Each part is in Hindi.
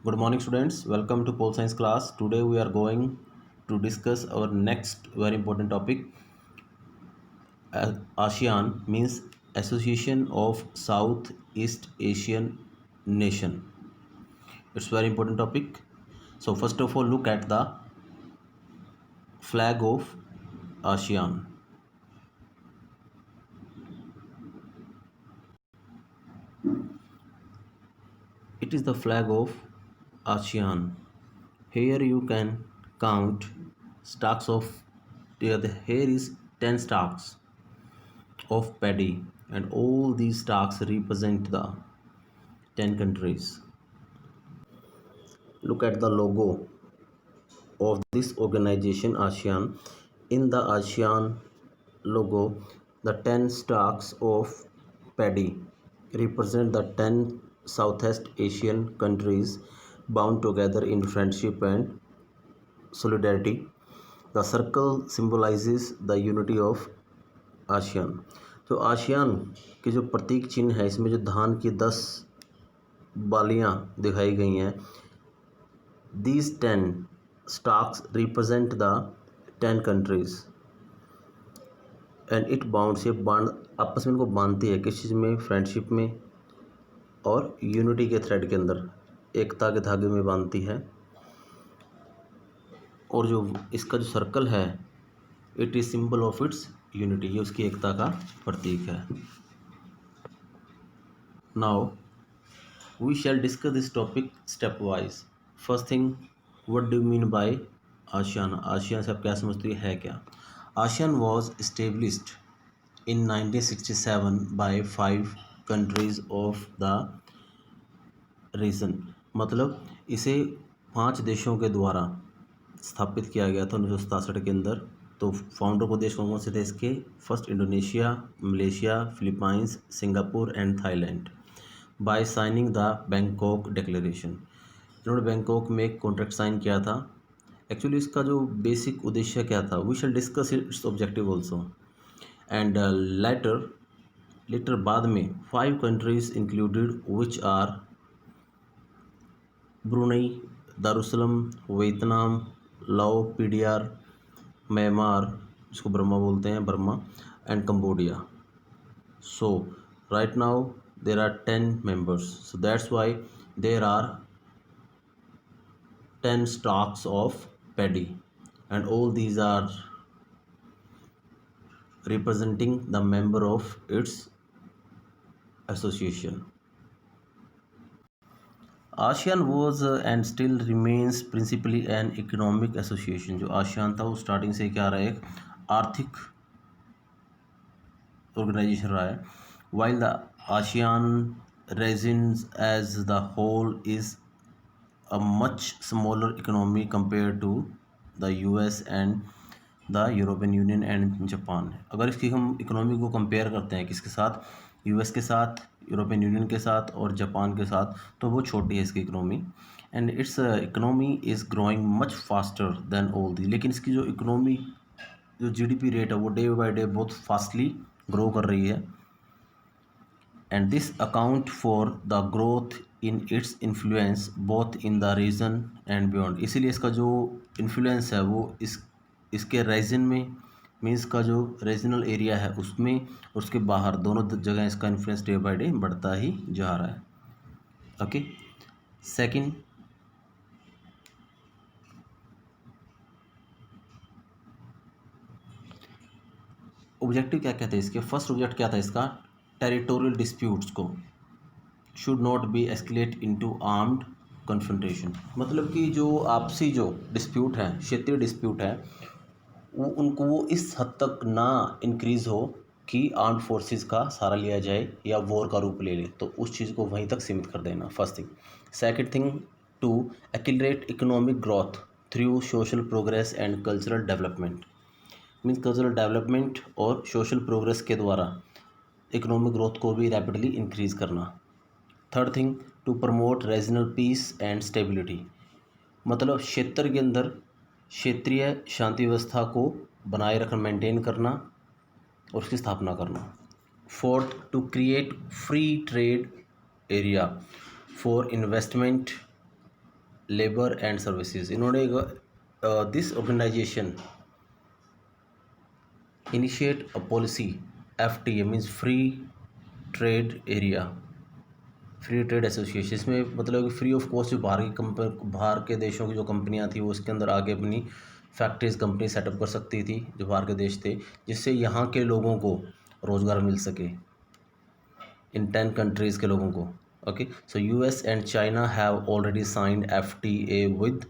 Good morning, students. Welcome to Pole Science class. Today we are going to discuss our next very important topic. ASEAN means Association of Southeast Asian Nation. It's very important topic. So first of all, look at the flag of ASEAN. It is the flag of ASEAN. Here you can count stalks of. Here is 10 stalks of paddy, and all these stalks represent the 10 countries. Look at the logo of this organization ASEAN. In the ASEAN logo, the 10 stalks of paddy represent the 10 Southeast Asian countries bound together in friendship and solidarity. The circle symbolizes the unity of ASEAN. तो आशियान के जो प्रतीक चिन्ह है, इसमें जो धान की 10 बालियां दिखाई गई हैं, these 10 stalks represent the 10 countries and it bounds. ये बांध आपस में इनको बांधती है किस चीज़ में? फ्रेंडशिप में और यूनिटी के थ्रेड के अंदर, एकता के धागे में बांधती है. और जो इसका जो सर्कल है, it is symbol of its unity. ये उसकी एकता का प्रतीक है. Now we shall discuss this topic step wise. First thing, what do you mean by ASEAN? ASEAN से आप क्या समझते है क्या? ASEAN was established in 1967 by 5 countries of the region. मतलब इसे 5 देशों के द्वारा स्थापित किया गया था 1967 के अंदर. तो फाउंडर को देश कौन कौन से थे इसके? First Indonesia, Malaysia, Philippines, Singapore and Thailand. By signing the Bangkok declaration. इन्होंने बैंकॉक में एक कॉन्ट्रैक्ट साइन किया था. एक्चुअली इसका जो बेसिक उद्देश्य क्या था, we shall discuss its objective also. And later बाद में 5 countries included which are Brunei, Darussalam, Vietnam, Lao, PDR, Myanmar, जिसको बर्मा बोलते हैं, Burma, and Cambodia. So right now there are 10 members. So that's why there are 10 stalks of paddy and all these are representing the member of its association. ASEAN was and still remains principally an economic association. जो आसियान था वो स्टार्टिंग से क्या रहा है? एक आर्थिक ऑर्गेनाइजेशन रहा है. While the ASEAN region as the whole is a much smaller economy compared to the US and the European Union and Japan. अगर इसकी हम इकोनॉमी को कंपेयर करते हैं किसके साथ? यूएस के साथ, यूरोपियन यूनियन के साथ और जापान के साथ, तो वो छोटी है इसकी economy. And its economy is growing much faster than all the. लेकिन इसकी जो इकोनॉमी, जो जीडीपी रेट है, वो डे बाई डे बहुत फास्टली ग्रो कर रही है. And this account for the growth in its influence both in the region and beyond. इसीलिए इसका जो इन्फ्लुएंस है वो इसके रीजन में, मीन्स का जो रीजनल एरिया है उसमें, उसके बाहर, दोनों जगह इसका इन्फ्लुएंस डे बाय डे बढ़ता ही जा रहा है. ओके. सेकंड, ऑब्जेक्टिव क्या कहते हैं इसके? फर्स्ट ऑब्जेक्ट क्या था इसका? टेरिटोरियल डिस्प्यूट्स को should not be escalate into armed confrontation. मतलब कि जो आपसी जो डिस्प्यूट है, क्षेत्रीय डिस्प्यूट है, वो इस हद तक ना इंक्रीज़ हो कि आर्म्ड फोर्सेस का सहारा लिया जाए या वॉर का रूप ले ले. तो उस चीज़ को वहीं तक सीमित कर देना. First thing. Second thing, to accelerate economic growth through social progress and cultural development. Means cultural development और सोशल प्रोग्रेस के द्वारा इकोनॉमिक ग्रोथ को भी रैपिडली इंक्रीज़ करना. Third thing, to promote regional peace and stability. मतलब क्षेत्र के अंदर क्षेत्रीय शांति व्यवस्था को बनाए रखना, मेंटेन करना और उसकी स्थापना करना. Fourth, to create free trade area for investment labour and services. इन्होंने this organisation initiate a policy, FTA means free trade area, free trade association. इसमें मतलब फ्री ऑफ कॉस्ट जो बाहर के देशों की जो कंपनियां थी वो इसके अंदर आगे अपनी फैक्ट्रीज कंपनी सेटअप कर सकती थी जो बाहर के देश थे, जिससे यहाँ के लोगों को रोज़गार मिल सके, इन 10 कंट्रीज़ के लोगों को। Okay, so US and China have already signed FTA with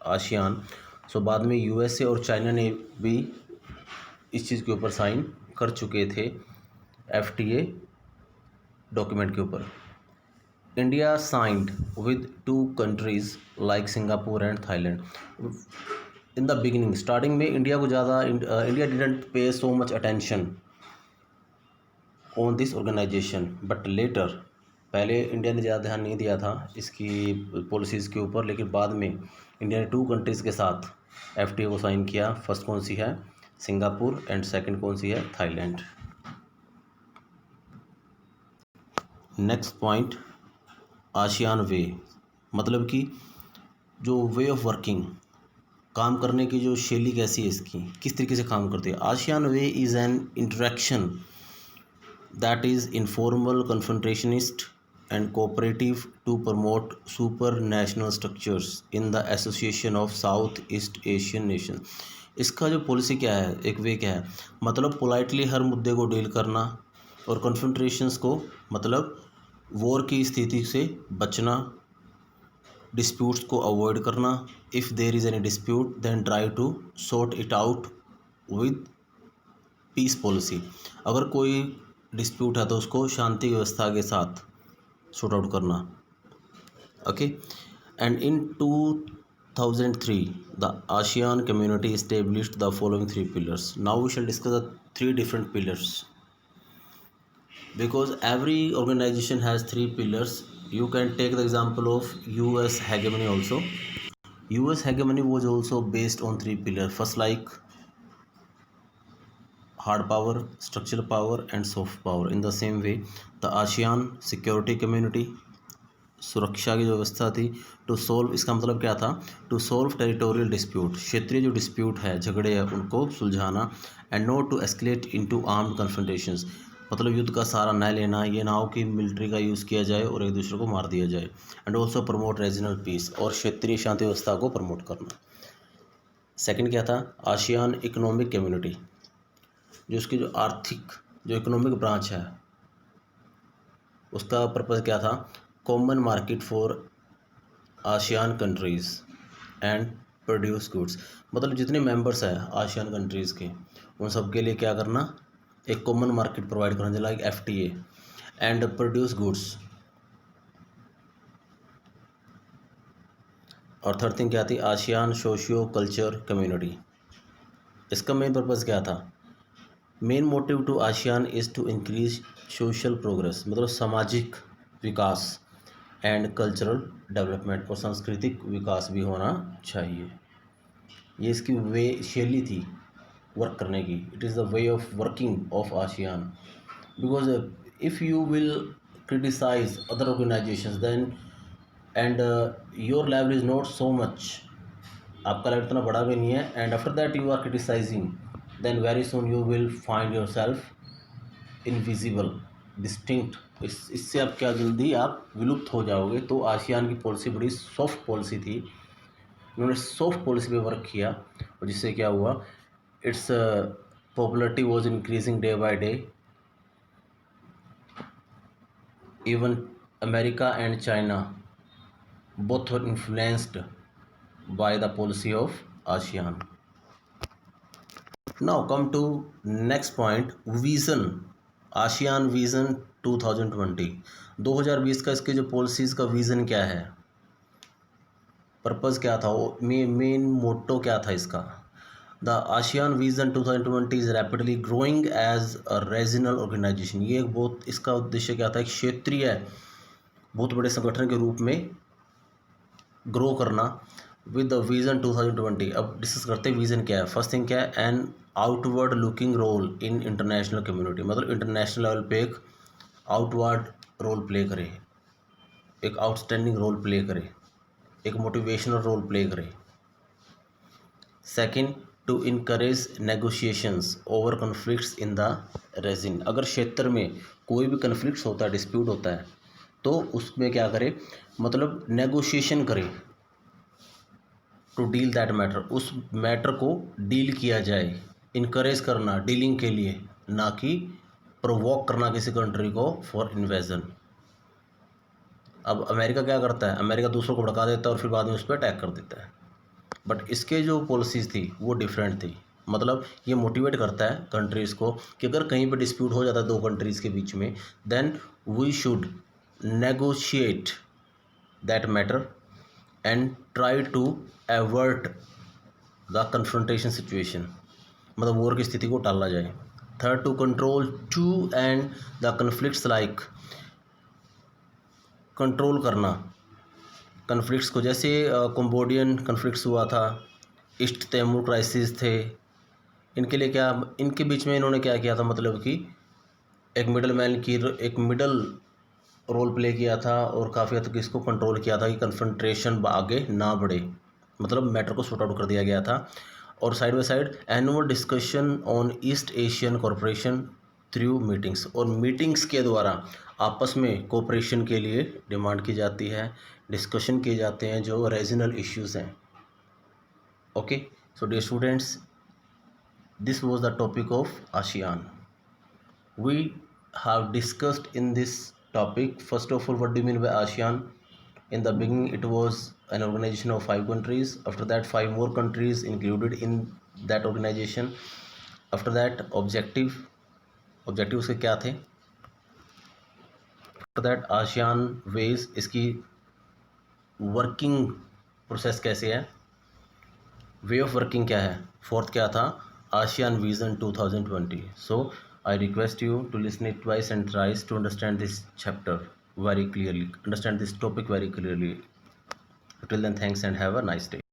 ASEAN. So बाद में USA और चाइना ने भी इस चीज़ के ऊपर साइन कर चुके थे, FTA डॉक्यूमेंट के ऊपर। India signed with 2 countries like Singapore and Thailand. In the beginning, starting में इंडिया को ज़्यादा India didn't pay so much attention on this organisation, but later, पहले इंडिया ने ज़्यादा ध्यान नहीं दिया था इसकी पॉलिसीज़ के ऊपर, लेकिन बाद में इंडिया ने 2 कंट्रीज़ के साथ FTA को साइन किया। फर्स्ट कौन सी है? सिंगापुर, एंड सेकंड कौन सी है? थाईलैंड। नेक्स्ट पॉइंट, आसियान वे, मतलब कि जो वे ऑफ वर्किंग, काम करने की जो शैली कैसी है इसकी, किस तरीके से काम करती है। ASEAN way is an interaction that is informal, confrontationist and cooperative to promote super national structures in the Association of South East Asian Nation. इसका जो पॉलिसी क्या है, एक वे क्या है, मतलब पोलाइटली हर मुद्दे को डील करना, और कन्फ्रंटेशंस को मतलब वॉर की स्थिति से बचना, डिस्प्यूट्स को अवॉइड करना, if there is any dispute then try to sort it out with peace policy. अगर कोई डिस्प्यूट है तो उसको शांति व्यवस्था के साथ सॉर्ट आउट करना। Okay, and in 2003 the ASEAN community established the following 3 pillars. Now we shall discuss the 3 different pillars, because every organization has 3 pillars. You can take the example of US hegemony also. US hegemony was also based on 3 pillars. First, like hard power, structural power and soft power. In the same way, the ASEAN security community, सुरक्षा की जो व्यवस्था थी, टू सॉल्व, इसका मतलब क्या था, टू सॉल्व टेरिटोरियल डिस्प्यूट, क्षेत्रीय जो डिस्प्यूट है, झगड़े हैं, उनको सुलझाना, and not to escalate into armed confrontations, मतलब युद्ध का सहारा न लेना, ये ना हो कि मिलिट्री का यूज़ किया जाए और एक दूसरे को मार दिया जाए, and also promote regional piece, और क्षेत्रीय शांति व्यवस्था को प्रमोट करना। सेकंड क्या था, आसियान इकोनॉमिक कम्युनिटी, जो उसकी जो आर्थिक जो इकोनॉमिक ब्रांच है, उसका पर्पज़ क्या था, common market for ASEAN countries and produce goods, मतलब जितने मेंबर्स हैं आसियान कंट्रीज़ के, उन सब के लिए क्या करना, एक कॉमन मार्केट प्रोवाइड करना, like FTA, and produce goods. और थर्ड थिंग क्या थी, आसियान सोशियो कल्चर कम्युनिटी। इसका मेन पर्पज़ क्या था, main motive to ASEAN is to increase social progress, मतलब सामाजिक विकास, एंड कल्चरल डेवलपमेंट, और सांस्कृतिक विकास भी होना चाहिए। ये इसकी वे शैली थी वर्क करने की। It is the way of working of ASEAN, because if you will criticise other organisations then and your level is not so much, आपका लेवल इतना बड़ा भी नहीं है, and after that you are criticising, then very soon you will find yourself invisible, distinct, इससे आप क्या जल्दी आप विलुप्त हो जाओगे। तो आसियान की पॉलिसी बड़ी सॉफ्ट पॉलिसी थी, उन्होंने सॉफ्ट पॉलिसी पे वर्क किया, और जिससे क्या हुआ, its popularity was increasing day by day. Even America and China both were influenced by the policy of ASEAN. Now come to next point, vision, ASEAN vision 2020 का इसके जो पॉलिसीज़ का विज़न क्या है, पर्पज़ क्या था, वो मेन मोटो क्या था इसका। The ASEAN vision 2020 is rapidly growing as a regional organisation. ये एक बहुत, इसका उद्देश्य क्या था, एक क्षेत्रीय बहुत बड़े संगठन के रूप में ग्रो करना विद द विज़न 2020। अब डिस्कस करते हैं विज़न क्या है। फर्स्ट थिंग क्या है, an outward looking role in international community, मतलब इंटरनेशनल लेवल पे एक आउटवर्ड रोल प्ले करे, एक आउटस्टैंडिंग रोल प्ले करे। एक मोटिवेशनल रोल प्ले करे। Second, to encourage negotiations over conflicts in the region. अगर क्षेत्र में कोई भी कन्फ्लिक्ट्स होता है, डिस्प्यूट होता है, तो उसमें क्या करे, मतलब नेगोशिएशन करे टू डील दैट मैटर, उस मैटर को डील किया जाए। इनकरेज करना डीलिंग के लिए, ना कि प्रोवोक करना किसी कंट्री को फॉर इन्वेजन। अब अमेरिका क्या करता है, अमेरिका दूसरों को भड़का देता है और फिर बाद में उस पर अटैक कर देता है। बट इसके जो पॉलिसीज़ थी वो डिफरेंट थी। मतलब ये मोटिवेट करता है कंट्रीज़ को कि अगर कहीं पे डिस्प्यूट हो जाता है दो कंट्रीज़ के बीच में, then we should negotiate that matter and try to avert the confrontation situation, मतलब वॉर की स्थिति को टाला जाए। Third, to control to end the conflicts, like control करना कन्फ्लिक्ट्स को, जैसे कंबोडियन कन्फ्लिक्ट्स हुआ था, ईस्ट तैमूर क्राइसिस थे। इनके लिए क्या, इनके बीच में इन्होंने क्या किया था, मतलब कि एक मिडल मैन की एक मिडल रोल प्ले किया था और काफ़ी हद तक इसको कंट्रोल किया था कि कन्फ्रंट्रेशन आगे ना बढ़े, मतलब मैटर को सॉर्ट आउट कर दिया गया था। और side by side annual discussion on east Asian corporation through meetings, और मीटिंग्स के द्वारा आपस में कोऑपरेशन के लिए डिमांड की जाती है, डिस्कशन किए जाते हैं जो रीजनल इश्यूज़ हैं। Okay, so dear students, this was the topic of ASEAN. We have discussed in this topic, first of all, what do you mean by ASEAN? In the beginning it was an organization of 5 countries. After that 5 more countries included in that organization. After that objectives के क्या थे? After that ASEAN ways, इसकी वर्किंग प्रोसेस कैसे है, वे ऑफ वर्किंग क्या है। फोर्थ क्या था, ASEAN vision 2020. So I request you to listen it twice and thrice to understand this chapter very clearly, understand this topic very clearly. Till then, thanks and have a nice day.